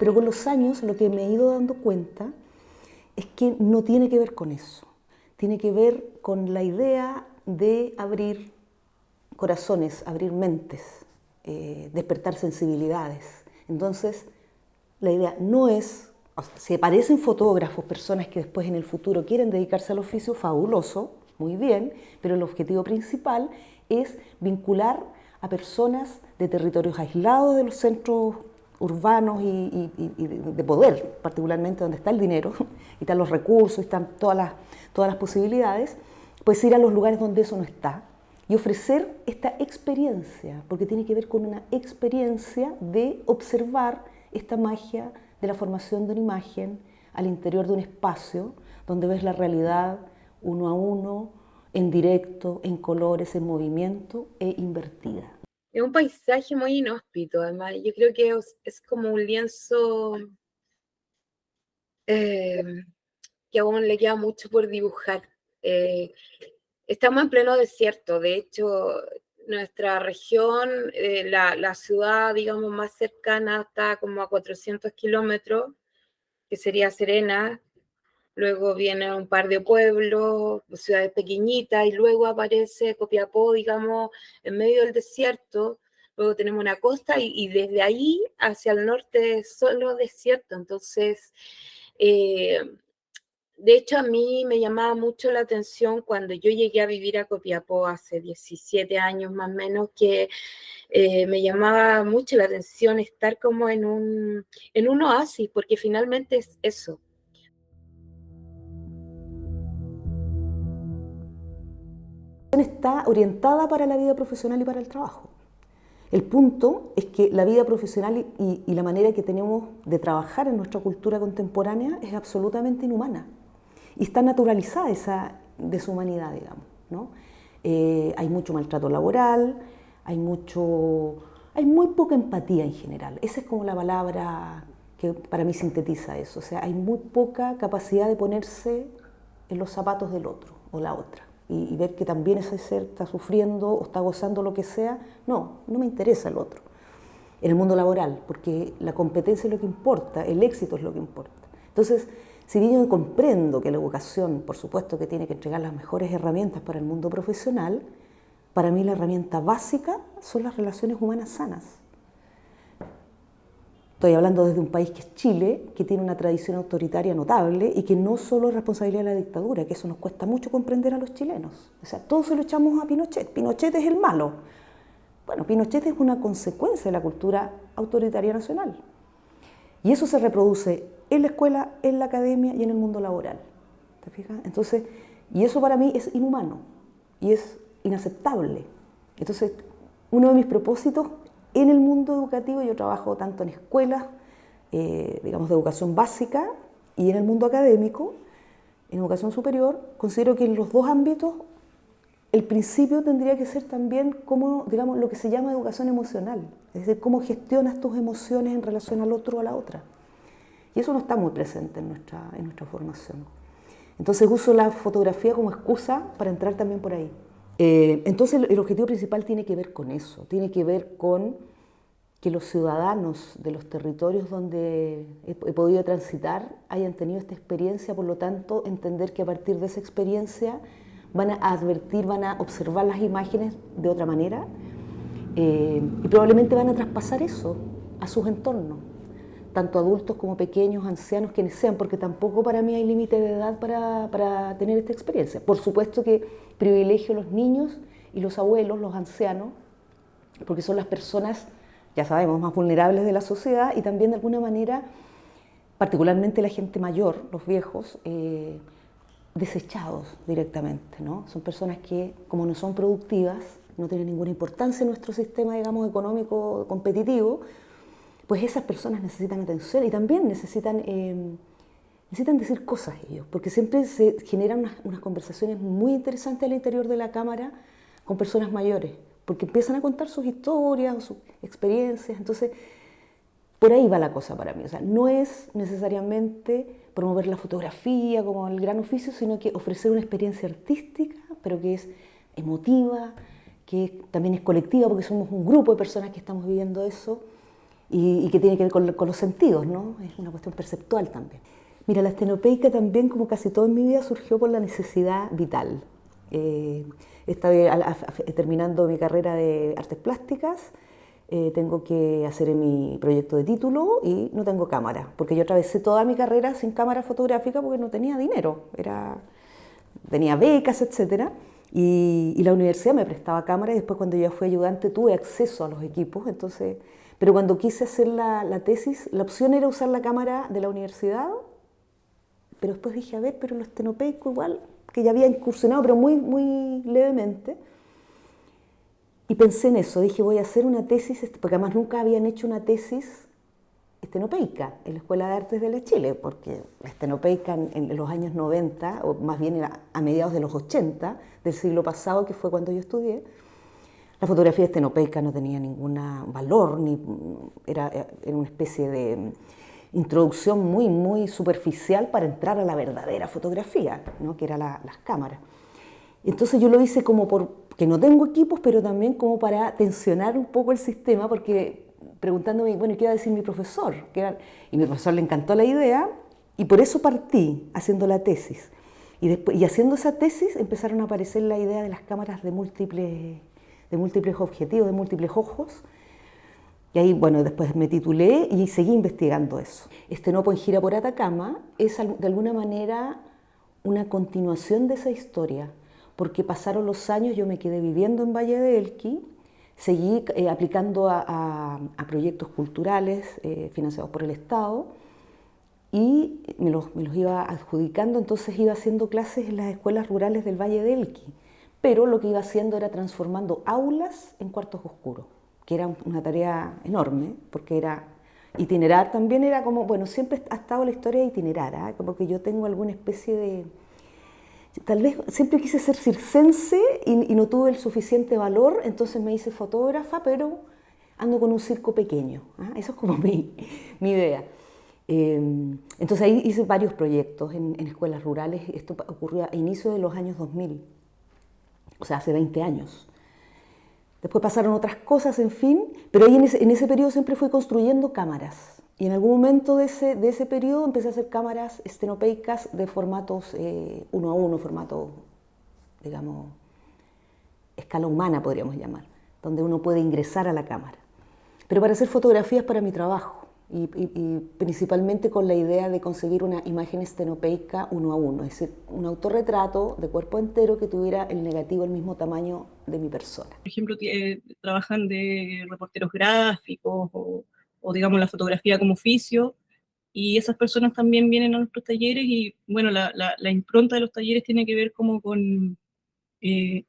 Pero con los años lo que me he ido dando cuenta es que no tiene que ver con eso. Tiene que ver con la idea de abrir corazones, abrir mentes, despertar sensibilidades. Entonces, la idea no es, o sea, si aparecen fotógrafos, personas que después en el futuro quieren dedicarse al oficio, fabuloso, muy bien, pero el objetivo principal es vincular a personas de territorios aislados de los centros urbanos y de poder, particularmente donde está el dinero, y están los recursos, y están todas las posibilidades, pues ir a los lugares donde eso no está y ofrecer esta experiencia, porque tiene que ver con una experiencia de observar esta magia de la formación de una imagen al interior de un espacio donde ves la realidad uno a uno, en directo, en colores, en movimiento e invertida. Es un paisaje muy inhóspito, además. Yo creo que es como un lienzo que aún le queda mucho por dibujar. Estamos en pleno desierto, de hecho, nuestra región, la ciudad, digamos, más cercana está como a 400 kilómetros, que sería Serena. Luego viene un par de pueblos, ciudades pequeñitas, y luego aparece Copiapó, digamos, en medio del desierto. Luego tenemos una costa y desde ahí hacia el norte es solo desierto. Entonces, de hecho, a mí me llamaba mucho la atención cuando yo llegué a vivir a Copiapó hace 17 años más o menos, que me llamaba mucho la atención estar como en un oasis, porque finalmente es eso. Está orientada para la vida profesional y para el trabajo. El punto es que la vida profesional y la manera que tenemos de trabajar en nuestra cultura contemporánea es absolutamente inhumana y está naturalizada esa deshumanidad, digamos, ¿no? Hay mucho maltrato laboral, hay muy poca empatía en general. Esa es como la palabra que para mí sintetiza eso. O sea, hay muy poca capacidad de ponerse en los zapatos del otro o la otra y ver que también ese ser está sufriendo o está gozando lo que sea. No, no me interesa el otro. En el mundo laboral, porque la competencia es lo que importa, el éxito es lo que importa. Entonces, si bien yo comprendo que la educación, por supuesto que tiene que entregar las mejores herramientas para el mundo profesional, para mí la herramienta básica son las relaciones humanas sanas. Estoy hablando desde un país que es Chile, que tiene una tradición autoritaria notable y que no solo es responsabilidad de la dictadura, que eso nos cuesta mucho comprender a los chilenos. O sea, todos se lo echamos a Pinochet. Pinochet es el malo. Bueno, Pinochet es una consecuencia de la cultura autoritaria nacional. Y eso se reproduce en la escuela, en la academia y en el mundo laboral. ¿Te fijas? Entonces, y eso para mí es inhumano y es inaceptable. Entonces, uno de mis propósitos en el mundo educativo, yo trabajo tanto en escuelas, digamos, de educación básica y en el mundo académico, en educación superior, considero que en los dos ámbitos el principio tendría que ser también como, digamos, lo que se llama educación emocional, es decir, cómo gestionas tus emociones en relación al otro o a la otra. Y eso no está muy presente en nuestra formación. Entonces uso la fotografía como excusa para entrar también por ahí. Entonces el objetivo principal tiene que ver con eso, tiene que ver con que los ciudadanos de los territorios donde he podido transitar hayan tenido esta experiencia, por lo tanto entender que a partir de esa experiencia van a advertir, van a observar las imágenes de otra manera y probablemente van a traspasar eso a sus entornos, tanto adultos como pequeños, ancianos, quienes sean, porque tampoco para mí hay límite de edad para tener esta experiencia. Por supuesto que privilegio los niños y los abuelos, los ancianos, porque son las personas, ya sabemos, más vulnerables de la sociedad y también de alguna manera, particularmente la gente mayor, los viejos, desechados directamente, ¿no? Son personas que, como no son productivas, no tienen ninguna importancia en nuestro sistema, digamos, económico competitivo, pues esas personas necesitan atención y también necesitan decir cosas ellos, porque siempre se generan unas conversaciones muy interesantes al interior de la cámara con personas mayores, porque empiezan a contar sus historias, sus experiencias, entonces por ahí va la cosa para mí. O sea, no es necesariamente promover la fotografía como el gran oficio, sino que ofrecer una experiencia artística, pero que es emotiva, que también es colectiva, porque somos un grupo de personas que estamos viviendo eso, y que tiene que ver con los sentidos, ¿no? Es una cuestión perceptual también. Mira, la estenopeica también, como casi todo en mi vida, surgió por la necesidad vital. Estaba terminando mi carrera de artes plásticas, tengo que hacer mi proyecto de título y no tengo cámara, porque yo atravesé toda mi carrera sin cámara fotográfica porque no tenía dinero, tenía becas, etcétera, y la universidad me prestaba cámara y después cuando yo fui ayudante tuve acceso a los equipos, entonces, pero cuando quise hacer la tesis, la opción era usar la cámara de la universidad, pero después dije, a ver, pero lo estenopeico igual, que ya había incursionado, pero muy, muy levemente. Y pensé en eso, dije, voy a hacer una tesis, porque además nunca habían hecho una tesis estenopeica en la Escuela de Artes de la Chile, porque la estenopeica en los años 90, o más bien a mediados de los 80 del siglo pasado, que fue cuando yo estudié, la fotografía estenopeica no tenía ningún valor, era una especie de introducción muy, muy superficial para entrar a la verdadera fotografía, ¿no? Que eran las cámaras. Entonces yo lo hice como porque no tengo equipos, pero también como para tensionar un poco el sistema, porque preguntándome, bueno, ¿qué iba a decir mi profesor? Y mi profesor le encantó la idea, y por eso partí haciendo la tesis. Y haciendo esa tesis empezaron a aparecer la idea de las cámaras de múltiples objetivos, de múltiples ojos. Y ahí, bueno, después me titulé y seguí investigando eso. Estenopo en gira por Atacama es de alguna manera una continuación de esa historia, porque pasaron los años, yo me quedé viviendo en Valle de Elqui, seguí aplicando a proyectos culturales financiados por el Estado y me los iba adjudicando, entonces iba haciendo clases en las escuelas rurales del Valle de Elqui, pero lo que iba haciendo era transformando aulas en cuartos oscuros, que era una tarea enorme, porque era itinerar, también era como, bueno, siempre ha estado la historia de itinerar, ¿eh? Como que yo tengo alguna especie de... Tal vez siempre quise ser circense y no tuve el suficiente valor, entonces me hice fotógrafa, pero ando con un circo pequeño, ¿eh? Eso es como mi idea. Entonces ahí hice varios proyectos en escuelas rurales, esto ocurrió a inicio de los años 2000, o sea, hace 20 años. Después pasaron otras cosas, en fin, pero ahí en ese periodo siempre fui construyendo cámaras. Y en algún momento de ese periodo empecé a hacer cámaras estenopeicas de formatos 1:1, formato, digamos, escala humana podríamos llamar, donde uno puede ingresar a la cámara. Pero para hacer fotografías para mi trabajo y principalmente con la idea de conseguir una imagen estenopeica 1:1, es decir, un autorretrato de cuerpo entero que tuviera el negativo el mismo tamaño de mi persona. Por ejemplo, trabajan de reporteros gráficos o digamos la fotografía como oficio, y esas personas también vienen a nuestros talleres y bueno, la impronta de los talleres tiene que ver como tiene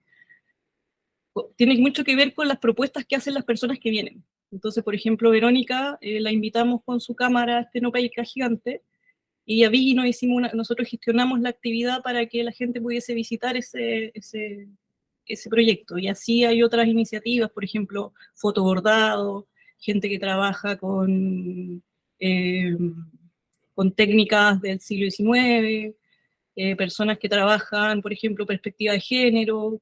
mucho que ver con las propuestas que hacen las personas que vienen. Entonces, por ejemplo, Verónica la invitamos con su cámara estenopeica gigante y ella vino, nosotros gestionamos la actividad para que la gente pudiese visitar ese proyecto. Y así hay otras iniciativas, por ejemplo, fotobordado, gente que trabaja con técnicas del siglo XIX, personas que trabajan, por ejemplo, perspectiva de género,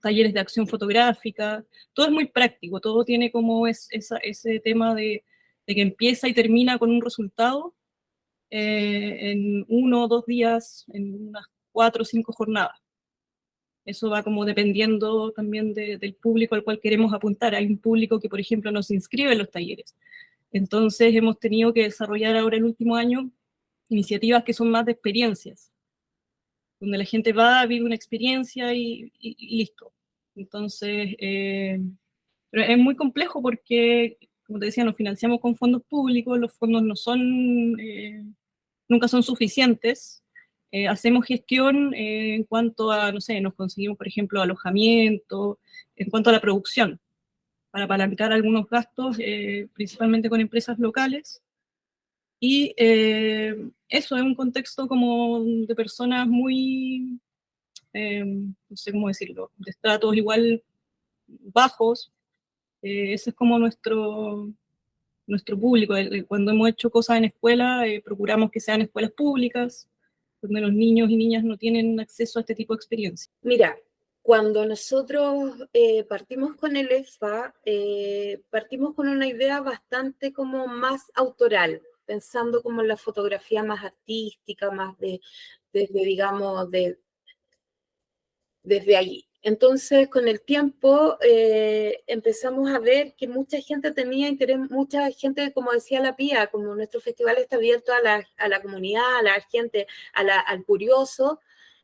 talleres de acción fotográfica. Todo es muy práctico, todo tiene como ese tema de que empieza y termina con un resultado en 1 o 2 días, en unas 4 o 5 jornadas. Eso va como dependiendo también del público al cual queremos apuntar. Hay un público que, por ejemplo, no se inscribe en los talleres. Entonces hemos tenido que desarrollar ahora el último año iniciativas que son más de experiencias, donde la gente va a vivir una experiencia y listo. Entonces, pero es muy complejo porque, como te decía, nos financiamos con fondos públicos, los fondos no son, nunca son suficientes. Hacemos gestión en cuanto a, no sé, nos conseguimos, por ejemplo, alojamiento, en cuanto a la producción, para apalancar algunos gastos, principalmente con empresas locales. Y eso es un contexto como de personas muy, no sé cómo decirlo, de estratos igual bajos. Ese es como nuestro público. Cuando hemos hecho cosas en escuela, procuramos que sean escuelas públicas, donde los niños y niñas no tienen acceso a este tipo de experiencias. Mira, Cuando nosotros partimos con el EFA, partimos con una idea bastante como más autoral, pensando como en la fotografía más artística, más desde, digamos, desde allí. Entonces, con el tiempo, empezamos a ver que mucha gente tenía interés, mucha gente, como decía la Pía, como nuestro festival está abierto a la comunidad, a la gente, al curioso,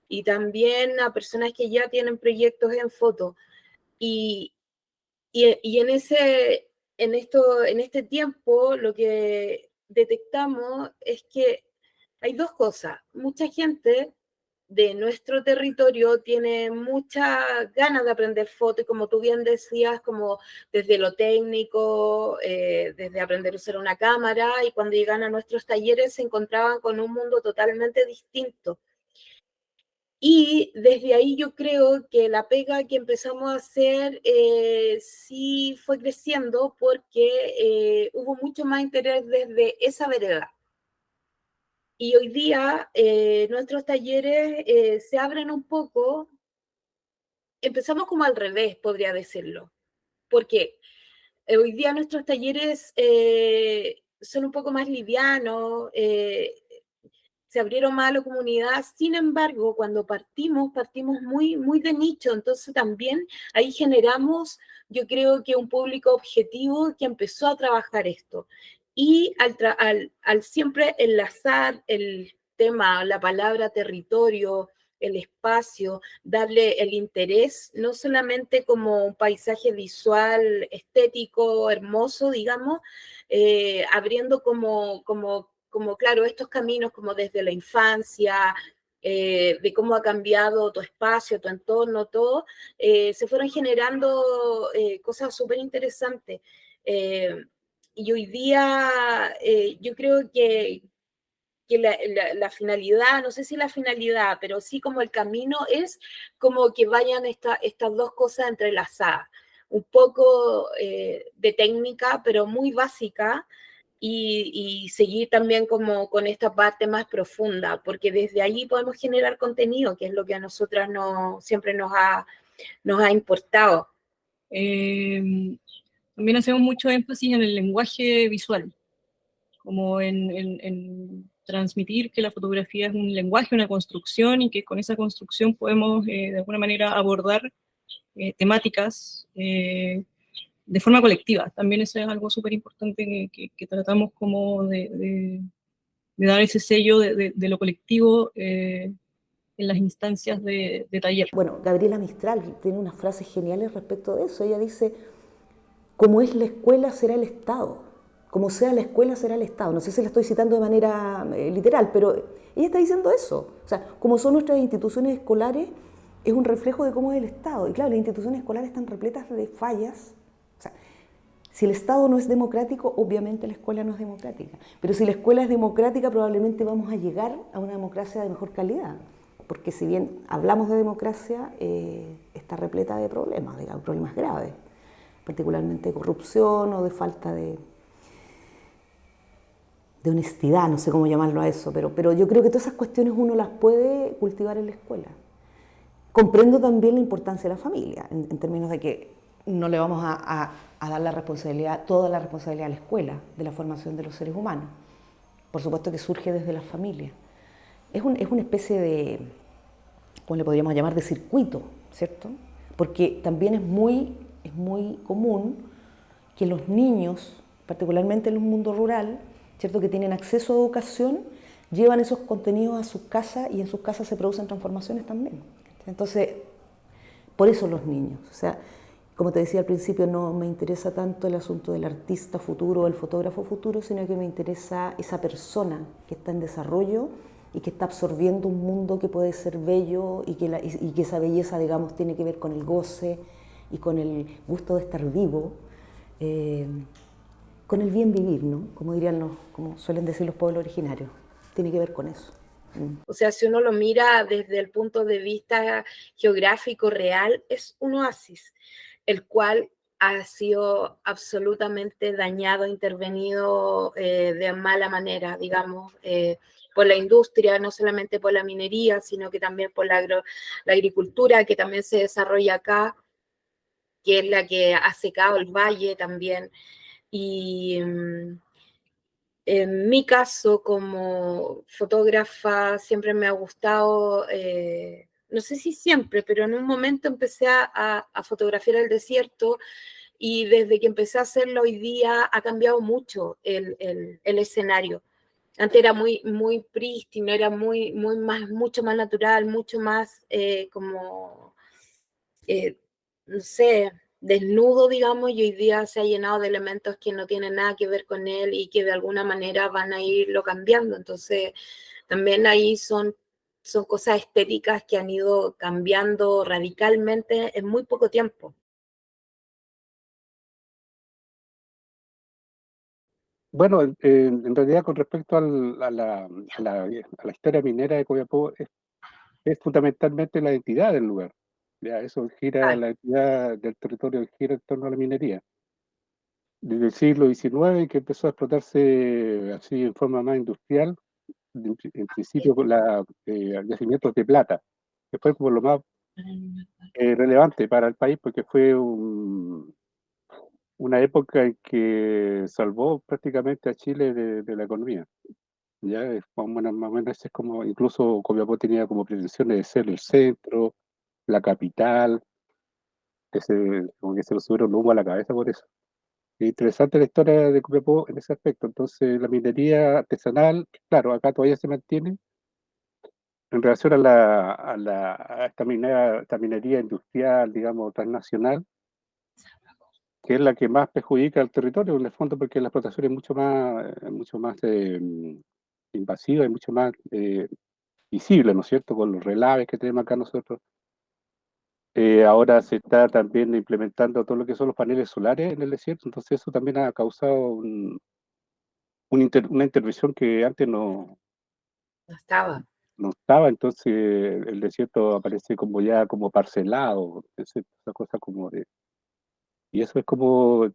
y también a personas que ya tienen proyectos en foto. Y, y en este tiempo lo que detectamos es que hay dos cosas. Mucha gente de nuestro territorio tiene muchas ganas de aprender foto y como tú bien decías, como desde lo técnico, desde aprender a usar una cámara y cuando llegan a nuestros talleres se encontraban con un mundo totalmente distinto. Y desde ahí yo creo que la pega que empezamos a hacer sí fue creciendo porque hubo mucho más interés desde esa vereda. Y hoy día nuestros talleres se abren un poco, empezamos como al revés, podría decirlo, porque hoy día nuestros talleres son un poco más livianos, se abrieron más a la comunidad, sin embargo, cuando partimos muy, muy de nicho, entonces también ahí generamos, yo creo que un público objetivo que empezó a trabajar esto. Y al siempre enlazar el tema, la palabra territorio, el espacio, darle el interés, no solamente como un paisaje visual, estético, hermoso, digamos, abriendo como, claro, estos caminos como desde la infancia, de cómo ha cambiado tu espacio, tu entorno, todo, se fueron generando cosas súper interesantes. Y hoy día yo creo que la finalidad, no sé si la finalidad, pero sí como el camino es como que vayan estas dos cosas entrelazadas. Un poco de técnica, pero muy básica, y seguir también como con esta parte más profunda, porque desde allí podemos generar contenido, que es lo que a nosotras siempre nos ha importado. También hacemos mucho énfasis en el lenguaje visual, como en transmitir que la fotografía es un lenguaje, una construcción, y que con esa construcción podemos de alguna manera abordar temáticas de forma colectiva. También eso es algo súper importante que tratamos como de dar ese sello de lo colectivo en las instancias de taller. Bueno, Gabriela Mistral tiene unas frases geniales respecto de eso. Ella dice, como es la escuela, será el Estado. Como sea la escuela, será el Estado. No sé si la estoy citando de manera literal, pero ella está diciendo eso. O sea, como son nuestras instituciones escolares, es un reflejo de cómo es el Estado. Y claro, las instituciones escolares están repletas de fallas. O sea, si el Estado no es democrático, obviamente la escuela no es democrática. Pero si la escuela es democrática, probablemente vamos a llegar a una democracia de mejor calidad. Porque si bien hablamos de democracia, está repleta de problemas, digamos, problemas graves, particularmente de corrupción o de falta de honestidad, no sé cómo llamarlo a eso, pero yo creo que todas esas cuestiones uno las puede cultivar en la escuela. Comprendo también la importancia de la familia, en términos de que no le vamos a dar la responsabilidad, toda la responsabilidad a la escuela de la formación de los seres humanos. Por supuesto que surge desde la familia. Es una especie de, ¿cómo le podríamos llamar?, de circuito, ¿cierto? Porque también es muy común que los niños, particularmente en un mundo rural, ¿cierto?, que tienen acceso a educación, llevan esos contenidos a sus casas y en sus casas se producen transformaciones también. Entonces, por eso los niños. O sea, como te decía al principio, no me interesa tanto el asunto del artista futuro o el fotógrafo futuro, sino que me interesa esa persona que está en desarrollo y que está absorbiendo un mundo que puede ser bello y que esa belleza, digamos, tiene que ver con el goce y con el gusto de estar vivo, con el bien vivir, ¿no? Como suelen decir los pueblos originarios, tiene que ver con eso. O sea, si uno lo mira desde el punto de vista geográfico real, es un oasis, el cual ha sido absolutamente dañado, intervenido de mala manera, digamos, por la industria, no solamente por la minería, sino que también por la agricultura que también se desarrolla acá, que es la que ha secado el valle también. Y en mi caso, como fotógrafa, siempre me ha gustado, no sé si siempre, pero en un momento empecé a fotografiar el desierto, y desde que empecé a hacerlo hoy día ha cambiado mucho el escenario. Antes era muy prístino, era mucho más natural, mucho más como, no sé, desnudo, digamos, y hoy día se ha llenado de elementos que no tienen nada que ver con él y que de alguna manera van a irlo cambiando. Entonces, también ahí son cosas estéticas que han ido cambiando radicalmente en muy poco tiempo. Bueno, en realidad con respecto a la historia minera de Copiapó, es fundamentalmente la identidad del lugar. Ya, eso gira, Ah, la identidad del territorio gira en torno a la minería. Desde el siglo XIX, que empezó a explotarse así en forma más industrial, en principio con yacimientos de plata, que fue como lo más relevante para el país, porque fue una época en que salvó prácticamente a Chile de la economía. Ya más o menos es como, incluso Copiapó tenía como pretensiones de ser el centro, la capital, como que se lo subieron humo a la cabeza por eso. Es interesante la historia de Copiapó en ese aspecto. Entonces, la minería artesanal, claro, acá todavía se mantiene en relación a esta minería industrial, digamos, transnacional, que es la que más perjudica al territorio, en el fondo, porque la explotación es mucho más invasiva y mucho más visible, ¿no es cierto?, con los relaves que tenemos acá nosotros. Ahora se está también implementando todo lo que son los paneles solares en el desierto, entonces eso también ha causado una intervención que antes no estaba. no estaba, entonces el desierto aparece como ya como parcelado, esa cosa como y eso es como de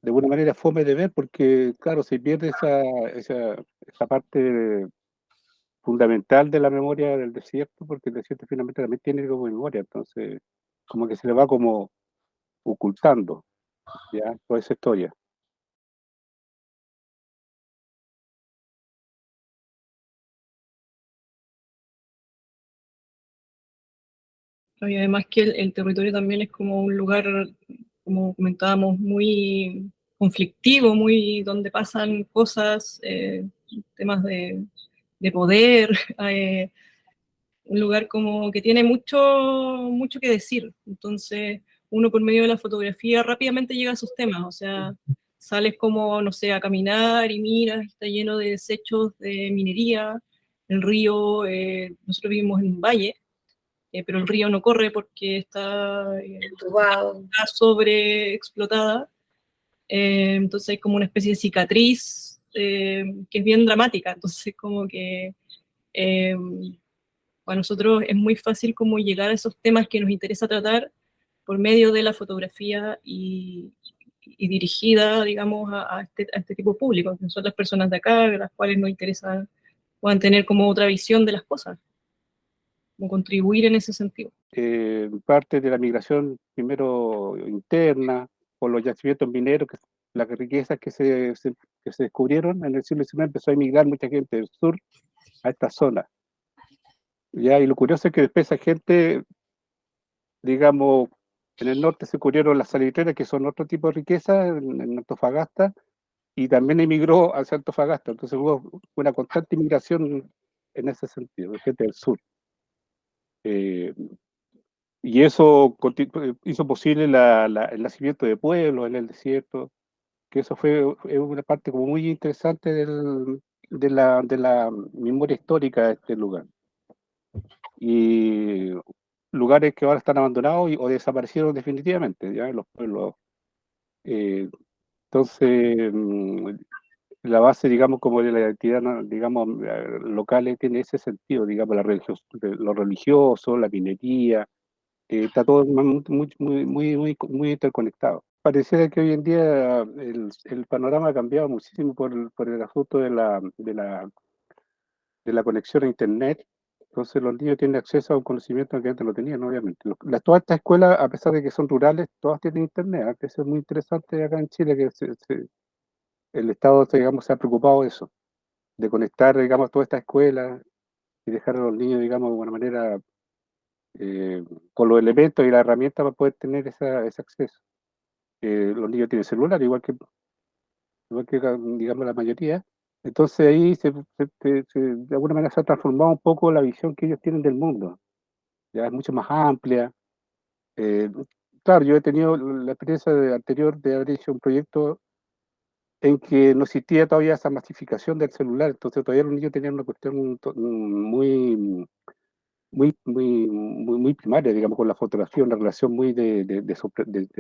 alguna manera fome de ver porque, claro, se pierde esa parte fundamental de la memoria del desierto, porque el desierto finalmente también tiene como memoria, entonces como que se le va como ocultando, ya, toda esa historia. Y además que el territorio también es como un lugar, como comentábamos, muy conflictivo, muy donde pasan cosas, temas de poder, un lugar como que tiene mucho que decir. Entonces, uno por medio de la fotografía rápidamente llega a esos temas, o sea, sales como, no sé, a caminar y miras, está lleno de desechos de minería, el río, nosotros vivimos en un valle, pero el río no corre porque Entubado. está sobreexplotada, entonces hay como una especie de cicatriz que es bien dramática, entonces como que eh, para nosotros es muy fácil como llegar a esos temas que nos interesa tratar por medio de la fotografía y dirigida, digamos, a este tipo de público, que son las personas de acá, a las cuales nos interesa, puedan tener como otra visión de las cosas, como contribuir en ese sentido. Parte de la migración primero interna, por los yacimientos mineros, las riquezas que se descubrieron en el siglo XIX, empezó a emigrar mucha gente del sur a esta zona. ¿Ya? Y lo curioso es que después esa gente, digamos, en el norte se cubrieron las salitreras, que son otro tipo de riqueza, en Antofagasta, y también emigró hacia Antofagasta. Entonces hubo una constante inmigración en ese sentido, de gente del sur. Eh, y eso hizo posible el nacimiento de pueblos en el desierto, que eso fue una parte como muy interesante de la memoria histórica de este lugar. Y lugares que ahora están abandonados o desaparecieron definitivamente, ya en los pueblos. Eh, entonces, la base, digamos, como de la identidad, ¿no?, digamos, locales tiene ese sentido, digamos, lo religioso, la minería, está todo muy interconectado. Pareciera que hoy en día el panorama ha cambiado muchísimo por el asunto de la conexión a Internet. Entonces los niños tienen acceso a un conocimiento que antes no tenían, obviamente. Todas estas escuelas, a pesar de que son rurales, todas tienen Internet. Eso es muy interesante acá en Chile, que el Estado, digamos, se ha preocupado de eso, de conectar, digamos, todas estas escuelas y dejar a los niños, digamos, de alguna manera, con los elementos y las herramientas para poder tener ese acceso. Los niños tienen celular, igual que digamos, la mayoría. Entonces ahí de alguna manera se ha transformado un poco la visión que ellos tienen del mundo. Ya es mucho más amplia. Eh, claro, yo he tenido la experiencia anterior de haber hecho un proyecto en que no existía todavía esa masificación del celular, entonces todavía los niños tenían una cuestión muy primaria, digamos, con la fotografía, una relación muy de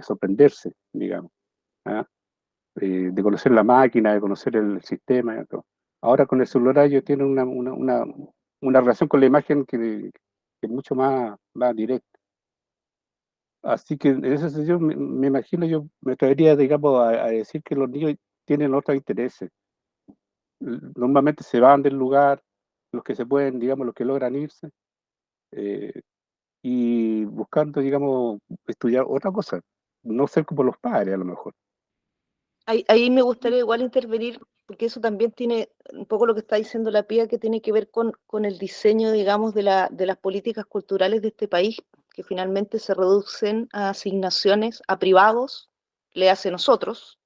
sorprenderse, digamos, ¿ah? De conocer la máquina, de conocer el sistema y todo. Ahora con el celular ellos tienen una relación con la imagen que es mucho más directa. Así que en ese sentido me imagino, yo me atrevería, digamos, a decir que los niños tienen otros intereses. Normalmente se van del lugar, los que se pueden, digamos, los que logran irse, eh, y buscando, digamos, estudiar otra cosa, no ser como los padres a lo mejor. Ahí me gustaría igual intervenir, porque eso también tiene un poco lo que está diciendo la Pía, que tiene que ver con el diseño, digamos, de las políticas culturales de este país, que finalmente se reducen a asignaciones a privados, le hace nosotros,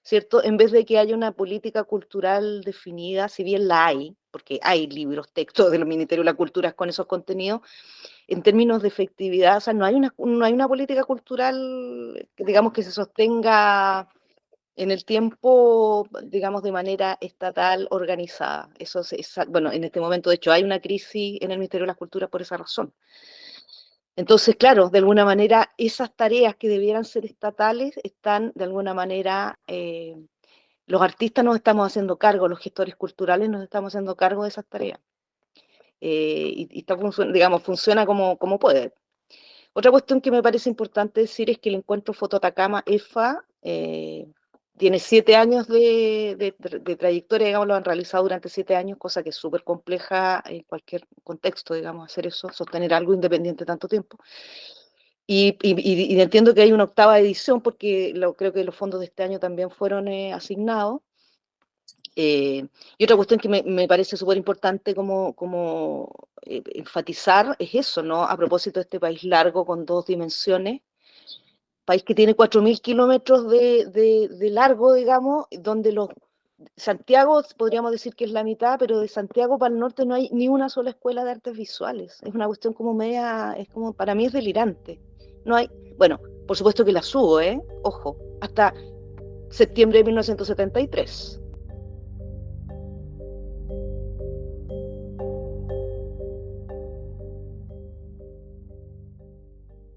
¿cierto? En vez de que haya una política cultural definida, si bien la hay, porque hay libros, textos del Ministerio de la Cultura con esos contenidos, en términos de efectividad, o sea, no hay una política cultural, digamos, que se sostenga en el tiempo, digamos, de manera estatal organizada. Bueno, en este momento, de hecho, hay una crisis en el Ministerio de las Culturas por esa razón. Entonces, claro, de alguna manera, esas tareas que debieran ser estatales están, de alguna manera, los artistas nos estamos haciendo cargo, los gestores culturales nos estamos haciendo cargo de esas tareas. Y está, digamos, funciona como puede. Otra cuestión que me parece importante decir es que el encuentro Foto Atacama, EFA, tiene 7 años de trayectoria, digamos, lo han realizado durante 7 años, cosa que es súper compleja en cualquier contexto, digamos, hacer eso, sostener algo independiente tanto tiempo. Y entiendo que hay una 8ª edición, porque creo que los fondos de este año también fueron asignados. Y otra cuestión que me parece súper importante como enfatizar es eso, ¿no? A propósito de este país largo con 2 dimensiones, país que tiene 4.000 kilómetros de largo, digamos, donde Santiago podríamos decir que es la mitad, pero de Santiago para el norte no hay ni una sola escuela de artes visuales. Es una cuestión como media, para mí es delirante. No hay, bueno, por supuesto que las hubo, ojo, hasta septiembre de 1973.